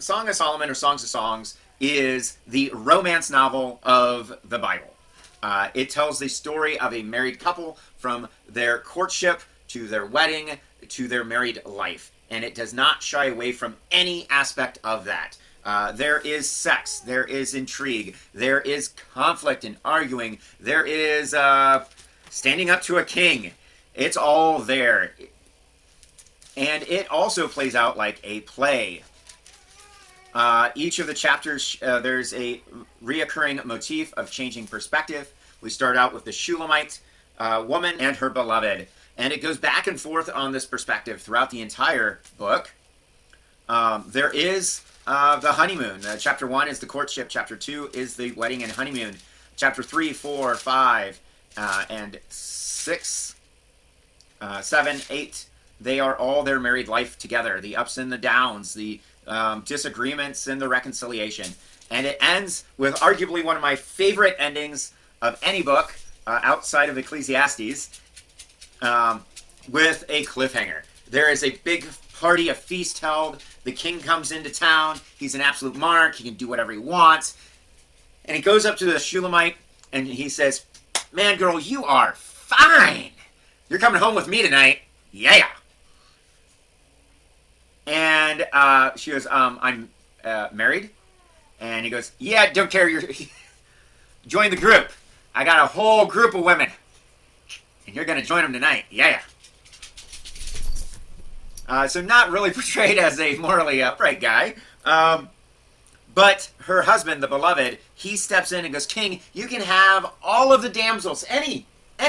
Song of Solomon or Songs of Songs is the romance novel of the Bible. It tells the story of a married couple from their courtship to their wedding to their married life. And it does not shy away from any aspect of that. There is sex, there is intrigue, there is conflict and arguing, there is standing up to a king. It's all there. And it also plays out like a play. Each of the chapters, there's a reoccurring motif of changing perspective. We start out with the Shulamite woman and her beloved, and it goes back and forth on this perspective throughout the entire book. There is the honeymoon. Chapter 1 is the courtship. Chapter 2 is the wedding and honeymoon. Chapter 3, 4, 5, and 6, 7, 8, they are all their married life together. The ups and the downs, the disagreements and the reconciliation. And it ends with arguably one of my favorite endings of any book outside of Ecclesiastes, with a cliffhanger. There is a big party, a feast held. The king comes into town. He's an absolute monarch. He can do whatever he wants. And he goes up to the Shulamite and he says, "Man, girl, you are fine. You're coming home with me tonight. Yeah." And she goes, "I'm married." And he goes, "Yeah, don't care. You're join the group. I got a whole group of women, and you're gonna join them tonight. Yeah." So not really portrayed as a morally upright guy, but her husband, the beloved, he steps in and goes, "King, you can have all of the damsels, any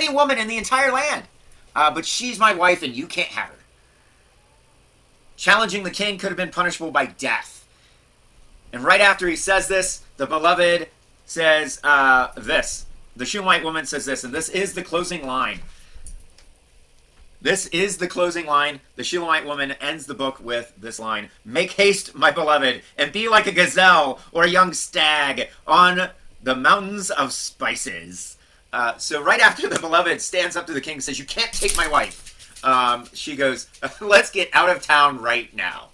woman in the entire land, but she's my wife, and you can't have her." Challenging the king could have been punishable by death. And right after he says this, the beloved says this. The Shulamite woman says this, and this is the closing line. This is the closing line. The Shulamite woman ends the book with this line: "Make haste, my beloved, and be like a gazelle or a young stag on the mountains of spices." So right after the beloved stands up to the king and says, "You can't take my wife," she goes, "Let's get out of town right now."